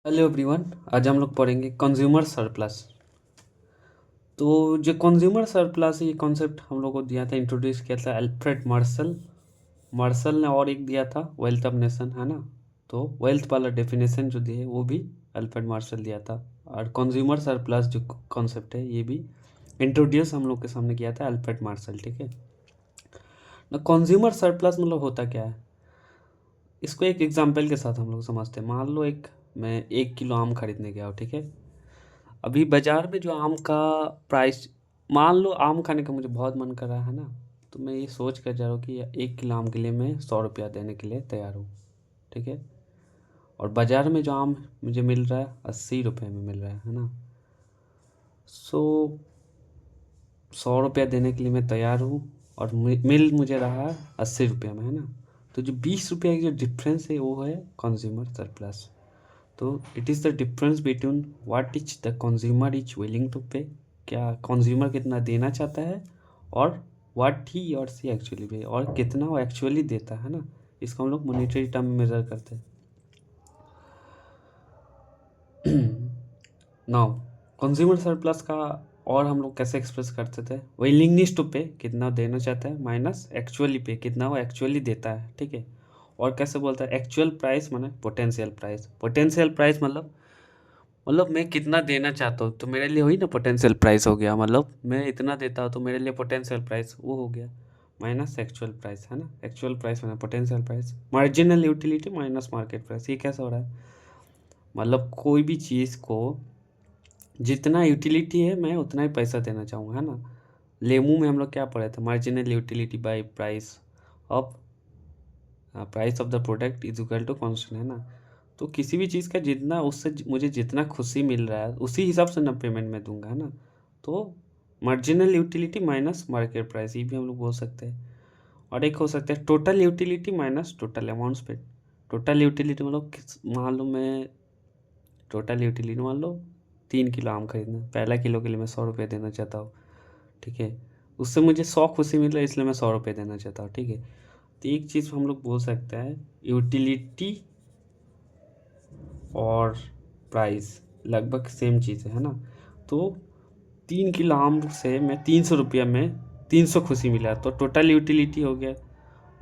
Hello everyone. आज हम लोग पढ़ेंगे कंज्यूमर सरप्लस। तो जो कंज्यूमर सरप्लस ये कॉन्सेप्ट हम लोग को दिया था, इंट्रोड्यूस किया था अल्फ्रेड मार्शल। मार्शल ने और एक दिया था वेल्थ ऑफ नेशन, है ना। तो वेल्थ वाला डेफिनेशन जो दिए वो भी अल्फ्रेड मार्शल दिया था। और कंज्यूमर सरप्लस जो कॉन्सेप्ट है ये भी इंट्रोड्यूस हम लोग के सामने किया था अल्फ्रेड मार्शल, ठीक है ना। कंज्यूमर सरप्लस मतलब होता क्या है, इसको एक एग्जांपल के साथ हम लोग समझते हैं। मान लो मैं 1 किलो आम खरीदने गया हूँ, ठीक है। अभी बाजार में जो आम का प्राइस, मान लो आम खाने का मुझे बहुत मन कर रहा है ना, तो मैं ये सोच कर जा रहा हूँ कि 1 किलो आम के लिए मैं 100 रुपया देने के लिए तैयार हूँ, ठीक है। और बाजार में जो आम मुझे मिल रहा है 80 रुपये में मिल रहा है ना। सो 100 रुपया देने के लिए मैं तैयार हूँ और मिल मुझे रहा है 80 रुपया में, है ना। तो जो 20 रुपया की जो डिफरेंस है वो है कंज्यूमर सरप्लस। तो it is the difference between what is the consumer is willing to pay, क्या कंज्यूमर कितना देना चाहता है, और व्हाट ही और सी एक्चुअली पे, और कितना वो एक्चुअली देता है ना। इसको हम लोग मॉनेटरी टर्म में मेजर करते हैं। नाउ कंज्यूमर सरप्लस का और हम लोग कैसे एक्सप्रेस करते थे, विलिंगनेस टू पे कितना देना चाहता है माइनस एक्चुअली पे कितना वो एक्चुअली देता है, ठीक है। और कैसे बोलता है, एक्चुअल प्राइस माने पोटेंशियल प्राइस। पोटेंशियल प्राइस मतलब मैं कितना देना चाहता हूँ तो मेरे लिए वही ना पोटेंशियल प्राइस हो गया। मतलब मैं इतना देता हूँ तो मेरे लिए पोटेंशियल प्राइस वो हो गया, माइनस एक्चुअल प्राइस, है ना। Actual price minus potential price, marginal utility minus market price. ये कैसे हो रहा है, मतलब कोई भी चीज़ को जितना यूटिलिटी है मैं उतना ही पैसा देना चाहूँगा, है ना। लेमू में हम लोग क्या पढ़े थे, marginal utility by price of price of the product is equal to constant, है ना। तो किसी भी चीज़ का जितना उससे मुझे जितना खुशी मिल रहा है उसी हिसाब से ना पेमेंट मैं दूंगा, है ना। तो marginal utility minus market price, ये भी हम लोग बोल सकते हैं। और एक हो सकता है total utility minus total amount spend. Total utility मतलब मान लो मैं टोटल यूटिलिटी मान लो 3 किलो आम खरीदना, पहला किलो के लिए मैं 100 रुपये देना चाहता हूँ, ठीक है। उससे मुझे 100 खुशी मिल रहा है इसलिए मैं 100 रुपये देना चाहता हूँ, ठीक है। तो एक चीज़ हम लोग बोल सकते हैं, यूटिलिटी और प्राइस लगभग सेम चीज़ है ना। तो 3 किलो आम से मैं 300 रुपया में 300 खुशी मिला, तो टोटल यूटिलिटी हो गया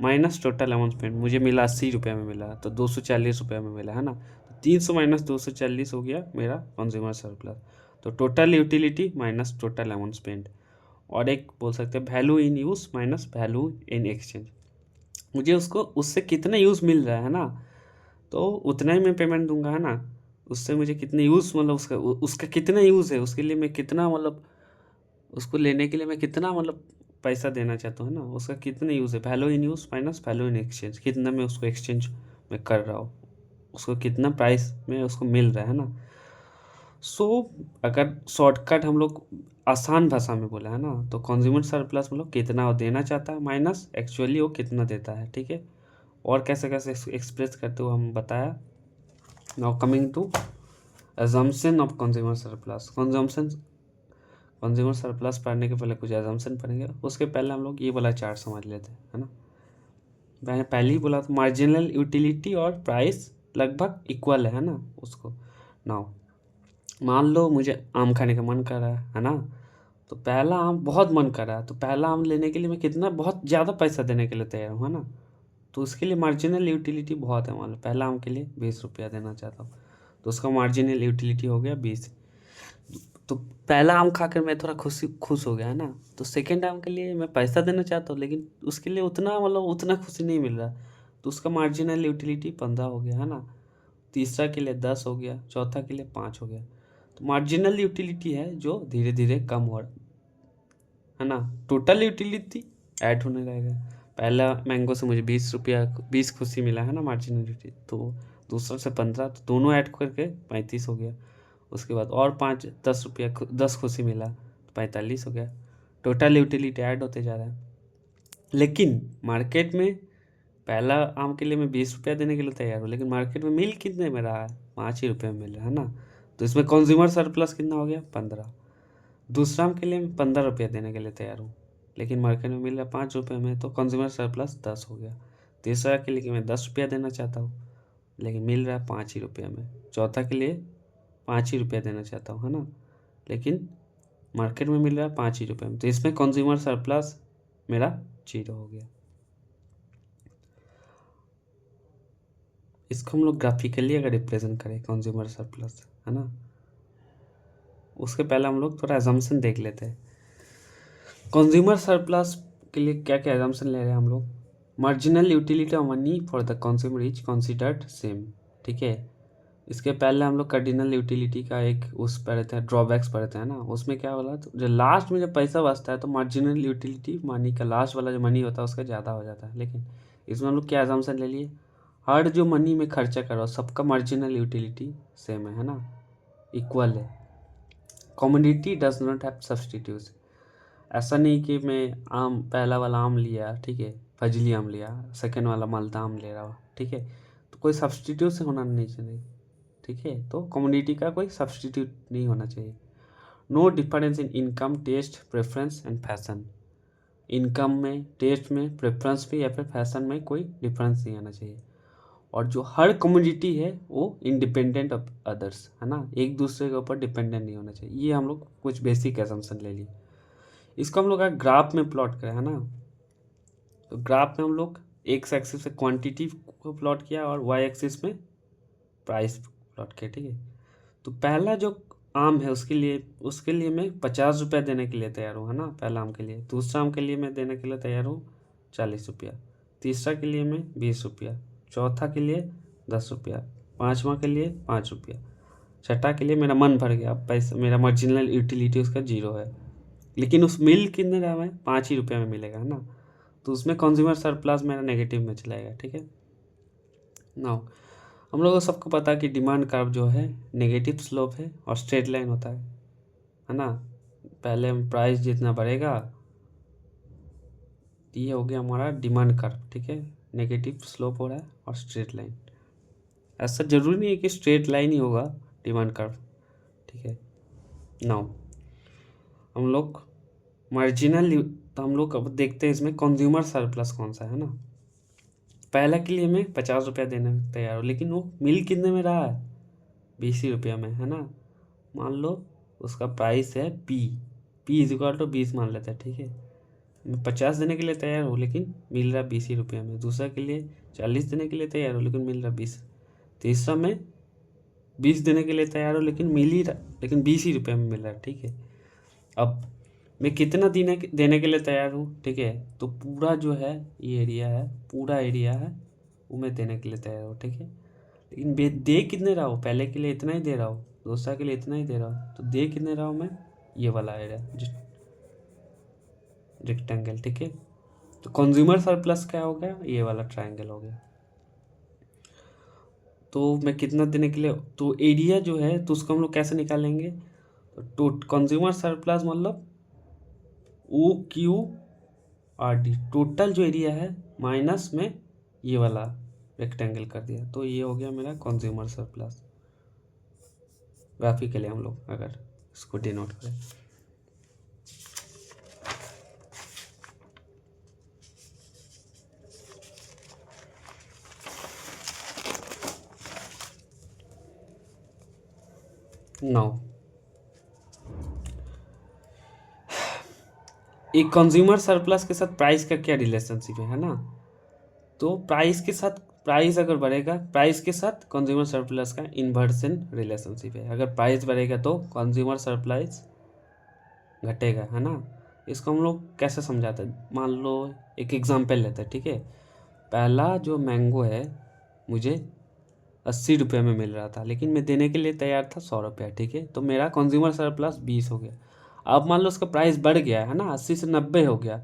माइनस टोटल अमाउंट स्पेंड। मुझे मिला 80 रुपये में मिला तो 240 रुपये में मिला, है ना। तो 300 माइनस 240 हो गया मेरा कंज्यूमर सरप्लस। तो total utility minus total amount spend. और एक बोल सकते हैं value in use minus value in exchange. मुझे उसको उससे कितना यूज़ मिल रहा है ना, तो उतना ही मैं पेमेंट दूंगा, है ना। उससे मुझे कितने यूज़, मतलब उसका उसका कितना यूज़ है उसके लिए मैं कितना, मतलब उसको लेने के लिए मैं कितना, मतलब पैसा देना चाहता हूँ, है ना। उसका कितना यूज़ है, value in use minus value in exchange, कितना मैं उसको एक्सचेंज में कर रहा हूँ, उसको कितना प्राइस में उसको मिल रहा है ना। सो अगर शॉर्टकट हम लोग आसान भाषा में बोला है ना, तो कंज्यूमर सरप्लस मतलब कितना वो देना चाहता है माइनस एक्चुअली वो कितना देता है, ठीक है। और कैसे कैसे एक्सप्रेस करते हो हम बताया। Now coming to assumption of consumer surplus. Consumer surplus पढ़ने के पहले कुछ एजम्पशन पढ़ेंगे, उसके पहले हम लोग ये वाला चार्ट समझ लेते हैं, है ना। मैंने पहले ही बोला था मार्जिनल यूटिलिटी और प्राइस लगभग इक्वल है ना उसको। नाउ मान लो मुझे आम खाने का मन कर रहा है ना। तो पहला आम बहुत मन कर रहा है, तो पहला आम लेने के लिए मैं कितना बहुत ज़्यादा पैसा देने के लिए तैयार हूँ, है ना। तो उसके लिए मार्जिनल यूटिलिटी बहुत है। मान लो पहला आम के लिए 20 रुपया देना चाहता हूँ, तो उसका मार्जिनल यूटिलिटी हो गया 20। तो पहला आम खाकर मैं थोड़ा खुश हो गया, है ना। तो सेकेंड आम के लिए मैं पैसा देना चाहता हूँ लेकिन उसके लिए उतना, मतलब उतना खुशी नहीं मिल रहा। तो उसका मार्जिनल यूटिलिटी 15 हो गया, है ना। तीसरा के लिए 10 हो गया, चौथा के लिए 5 हो गया। तो मार्जिनल यूटिलिटी है जो धीरे धीरे कम हो रहा है ना। टोटल यूटिलिटी ऐड होने लगेगा। पहला मैंगो से मुझे 20 रुपया 20 खुशी मिला, है ना मार्जिनल यूटिलिटी। तो दूसरा से 15, तो दोनों ऐड करके 35 हो गया। उसके बाद और 5 10 रुपया 10 खुशी मिला तो 45 हो गया। टोटल यूटिलिटी ऐड होते जा रहा है। लेकिन मार्केट में पहला आम के लिए मैं 20 रुपया देने के लिए तैयार हूँ, लेकिन मार्केट में मिल कितने में रहा है, 5 ही रुपये में मिल रहा है ना। तो इसमें कंज्यूमर सरप्लस कितना हो गया, 15। दूसरा आम के लिए मैं 15 रुपया देने के लिए तैयार हूँ, लेकिन मार्केट में मिल रहा है 5 रुपये में, तो कंज्यूमर सरप्लस 10 हो गया। तीसरा के लिए कि मैं 10 रुपया देना चाहता हूँ, लेकिन मिल रहा है 5 ही रुपये में। चौथा के लिए 5 ही रुपया देना चाहता हूँ, है ना, लेकिन मार्केट में मिल रहा है 5 ही रुपये में, तो इसमें कंज्यूमर सरप्लस मेरा 0 हो गया। इसको हम लोग ग्राफिकली अगर रिप्रेजेंट करें कंज्यूमर सरप्लस, है ना, उसके पहले हम लोग थोड़ा एजम्पशन देख लेते हैं। कंज्यूमर सरप्लस के लिए क्या क्या एजम्पशन ले रहे हैं हम लोग। Marginal utility of money for the consumer is considered same, ठीक है। इसके पहले हम लोग कार्डिनल यूटिलिटी का एक उस पढ़े थे, ड्रॉबैक्स पढ़े थे, है ना। उसमें क्या बोला, तो जो लास्ट में जब पैसा बचता है तो मार्जिनल यूटिलिटी मनी का लास्ट वाला जो मनी होता है उसका ज़्यादा हो जाता है। लेकिन इसमें हम लोग क्या एजम्पशन ले लिए, हर जो मनी में खर्चा करो सबका मार्जिनल यूटिलिटी सेम है ना, इक्वल है। Commodity does not have substitute. ऐसा नहीं कि मैं आम पहला वाला आम लिया, ठीक है, फजली आम लिया, सेकेंड वाला मालदा आम ले रहा हूँ, ठीक है, तो कोई सब्सटीट्यूट से होना नहीं चाहिए, ठीक है। तो कम्युनिटी का कोई सब्सटीट्यूट नहीं होना चाहिए। No difference in income, taste, preference and fashion. Income में, टेस्ट में, प्रेफरेंस में या फिर फैशन में कोई डिफरेंस नहीं आना चाहिए। और जो हर कम्युनिटी है वो इंडिपेंडेंट ऑफ अदर्स, है ना, एक दूसरे के ऊपर डिपेंडेंट नहीं होना चाहिए। ये हम लोग कुछ बेसिक एजम्पशन ले लिए। इसको हम लोग अगर ग्राफ में प्लॉट करें, है ना, तो ग्राफ में हम लोग एक्स एक्सिस से क्वांटिटी को प्लॉट किया और वाई एक्सिस में प्राइस प्लॉट किया, ठीक है। तो पहला जो आम है उसके लिए मैं 50 रुपया देने के लिए तैयार हूँ, है ना, पहला आम के लिए। दूसरा आम के लिए मैं देने के लिए तैयार हूँ 40 रुपया। तीसरा के लिए मैं 20 रुपया। चौथा के लिए 10 रुपया। पाँचवा के लिए 5 रुपया। छठा के लिए मेरा मन भर गया, पैसा मेरा मार्जिनल यूटिलिटी उसका 0 है, लेकिन उस मिल कितने रहा है, 5 ही रुपया में मिलेगा, है ना, तो उसमें कंज्यूमर सरप्लस मेरा नेगेटिव में चलाएगा, ठीक है। नाउ हम लोगों को सबको पता है कि डिमांड कर्व जो है नेगेटिव स्लोप है और स्ट्रेट लाइन होता है ना। पहले प्राइस जितना बढ़ेगा, ये हो गया हमारा डिमांड कर्व, ठीक है, नेगेटिव स्लोप हो रहा है और स्ट्रेट लाइन। ऐसा जरूरी नहीं है कि स्ट्रेट लाइन ही होगा डिमांड कर्व, ठीक है। नाउ हम लोग मार्जिनल, तो हम लोग अब देखते हैं इसमें कंज्यूमर सरप्लस कौन सा है ना। पहला के लिए मैं 50 रुपया देने में तैयार हूँ, लेकिन वो मिल कितने में रहा है, 20 ही रुपया में, है ना। मान लो उसका प्राइस है पी इज इक्वल टू 20 मान लेते हैं, ठीक है। मैं 50 देने के लिए तैयार हूँ लेकिन मिल रहा 20 ही रुपया में। दूसरा के लिए 40 देने के लिए तैयार हूँ लेकिन मिल रहा 20। तीसरा में 20 देने के लिए तैयार हूँ लेकिन 20 ही रुपये में मिल रहा है, ठीक है। अब मैं कितना देने के लिए तैयार हूँ, ठीक है, तो पूरा जो है ये एरिया है, पूरा एरिया है वो मैं देने के लिए तैयार हूँ, ठीक है। लेकिन दे कितने रहा हूँ, पहले के लिए इतना ही दे रहा हूँ, दूसरा के लिए इतना ही दे रहा हूँ, तो दे कितने रहा हूँ मैं, ये वाला एरिया रेक्टेंगल, ठीक है। तो कंज्यूमर सरप्लस क्या हो गया, ये वाला ट्रायंगल हो गया। तो मैं कितना देने के लिए, तो एरिया जो है तो उसको हम लोग कैसे निकालेंगे, तो कंज्यूमर सरप्लस मतलब OQRD, टोटल जो एरिया है माइनस में ये वाला रेक्टेंगल कर दिया, तो ये हो गया मेरा कंज्यूमर सरप्लस। ग्राफिकली हम लोग अगर इसको डिनोट करें, नाउ एक कंज्यूमर सरप्लस के साथ प्राइस का क्या रिलेशनशिप है ना। तो प्राइस के साथ, प्राइस अगर बढ़ेगा, प्राइस के साथ कंज्यूमर सरप्लस का इन्वर्सन रिलेशनशिप है। अगर प्राइस बढ़ेगा तो कंज्यूमर सरप्लस घटेगा, है ना। इसको हम लोग कैसे समझाते हैं, मान लो एक एग्जांपल लेते हैं, ठीक है। पहला जो मैंगो है मुझे 80 रुपये में मिल रहा था लेकिन मैं देने के लिए तैयार था 100 रुपया, ठीक है, तो मेरा कंज्यूमर सरप्लस 20 हो गया। अब मान लो उसका प्राइस बढ़ गया है ना, 80 से 90 हो गया,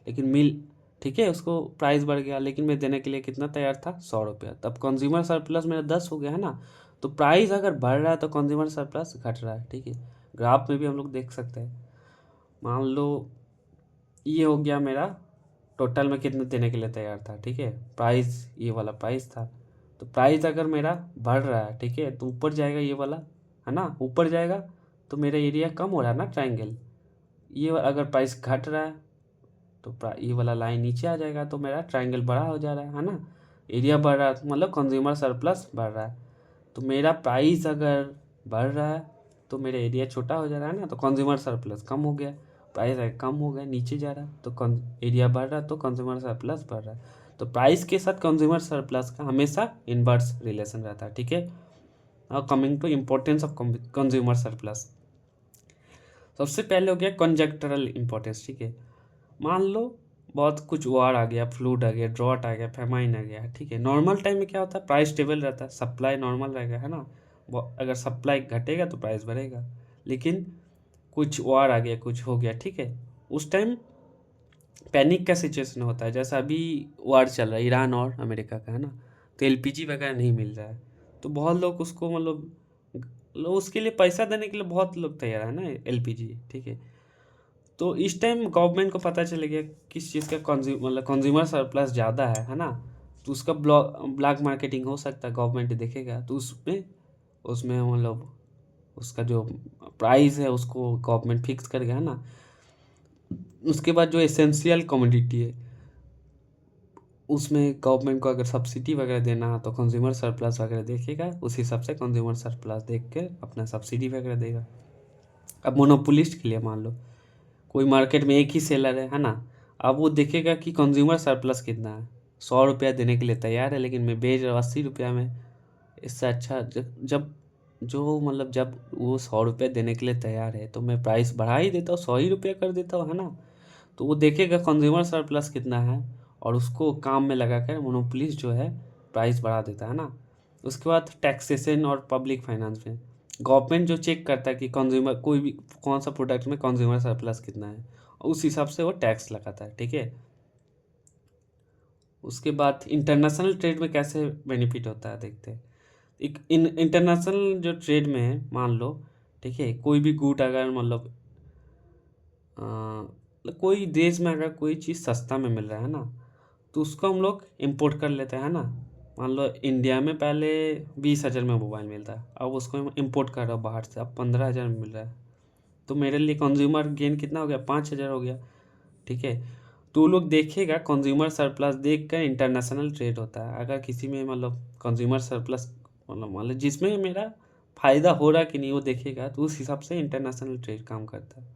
लेकिन ठीक है, उसको प्राइस बढ़ गया लेकिन मैं देने के लिए कितना तैयार था, 100 रुपया, तब कंज्यूमर सरप्लस मेरा 10 हो गया, है ना। तो प्राइस अगर बढ़ रहा है तो कंज्यूमर सरप्लस घट रहा है, ठीक है। ग्राफ में भी हम लोग देख सकते हैं। मान लो ये हो गया मेरा टोटल में कितने देने के लिए तैयार था, ठीक है, प्राइस ये वाला प्राइस था। तो प्राइस अगर मेरा बढ़ रहा है, ठीक है, तो ऊपर जाएगा ये वाला, है ना, ऊपर जाएगा तो मेरा एरिया कम हो रहा है ना ट्रायंगल। ये अगर प्राइस घट रहा है तो ये वाला लाइन नीचे आ जाएगा तो मेरा ट्रायंगल बड़ा हो जा रहा है ना। एरिया बढ़ रहा है मतलब कंज्यूमर सरप्लस बढ़ रहा है। तो मेरा प्राइस अगर बढ़ रहा है तो मेरा एरिया छोटा हो जा रहा है ना, तो कंज्यूमर सरप्लस कम हो गया, प्राइस अगर कम हो गया नीचे जा रहा है तो एरिया बढ़ रहा है तो कंज्यूमर सरप्लस बढ़ रहा है। तो प्राइस के साथ कंज्यूमर सरप्लस का हमेशा इनवर्स रिलेशन रहता है, ठीक है। और coming to importance of consumer surplus, सबसे पहले हो गया कंजक्टरल इम्पोर्टेंस, ठीक है। मान लो बहुत कुछ वार आ गया, फ्लूड आ गया, ड्रॉट आ गया, फेमाइन आ गया, ठीक है। नॉर्मल टाइम में क्या होता है, प्राइस स्टेबल रहता है, सप्लाई नॉर्मल रहेगा, है ना। अगर सप्लाई घटेगा तो प्राइस बढ़ेगा। लेकिन कुछ वार आ गया, कुछ हो गया, ठीक है, उस टाइम पैनिक का सिचुएशन होता है। जैसा अभी वार चल रहा है ईरान और अमेरिका का, है ना। तो एलपीजी वगैरह नहीं मिल रहा है, तो बहुत लोग उसको मतलब लोग उसके लिए पैसा देने के लिए बहुत लोग तैयार है ना, एलपीजी, ठीक है। तो इस टाइम गवर्नमेंट को पता चल गया किस चीज़ का मतलब कंज्यूमर सरप्लस ज़्यादा है ना। तो उसका ब्लैक मार्केटिंग हो सकता है, गवर्नमेंट देखेगा तो उसमें उसमें मतलब उसका जो प्राइस है उसको गवर्नमेंट फिक्स कर गया, है ना। उसके बाद जो एसेंशियल कमोडिटी है उसमें गवर्नमेंट को अगर सब्सिडी वगैरह देना है तो कंज्यूमर सरप्लस वगैरह देखेगा, उस हिसाब से कंज्यूमर सरप्लस देख के अपना सब्सिडी वगैरह देगा। अब मोनोपोलिस्ट के लिए मान लो कोई मार्केट में एक ही सेलर है ना। अब वो देखेगा कि कंज्यूमर सरप्लस कितना है, 100 रुपया देने के लिए तैयार है लेकिन मैं बेच रहा हूँ 80 रुपया में। इससे अच्छा जब जो मतलब जब वो 100 रुपया देने के लिए तैयार है तो मैं प्राइस बढ़ा ही देता हूँ, 100 ही रुपया कर देता हूँ, है ना। तो वो देखेगा कंज्यूमर सरप्लस कितना है और उसको काम में लगा कर मोनोपोलिस्ट जो है प्राइस बढ़ा देता है ना। उसके बाद टैक्सेशन और पब्लिक फाइनेंस में गवर्नमेंट जो चेक करता है कि कंज्यूमर कोई भी कौन सा प्रोडक्ट में कंज्यूमर सरप्लस कितना है, उस हिसाब से वो टैक्स लगाता है, ठीक है। उसके बाद इंटरनेशनल ट्रेड में कैसे बेनिफिट होता है देखते हैं। एक इंटरनेशनल जो ट्रेड में है मान लो, ठीक है, कोई भी गुड अगर मतलब कोई देश में अगर कोई चीज़ सस्ता में मिल रहा है ना तो उसको हम लोग इम्पोर्ट कर लेते हैं ना। मान लो इंडिया में पहले 20,000 में मोबाइल मिलता है, अब उसको इम्पोर्ट कर रहा हूँ बाहर से, अब 15,000 में मिल रहा है। तो मेरे लिए कंज्यूमर गेन कितना हो गया, 5,000 हो गया, ठीक है। तो वो लोग देखेगा कंज्यूमर सरप्लस देख कर इंटरनेशनल ट्रेड होता है। अगर किसी में मतलब कंज्यूमर सरप्लस मतलब जिसमें मेरा फ़ायदा हो रहा है कि नहीं वो देखेगा, तो उस हिसाब से इंटरनेशनल ट्रेड काम करता है।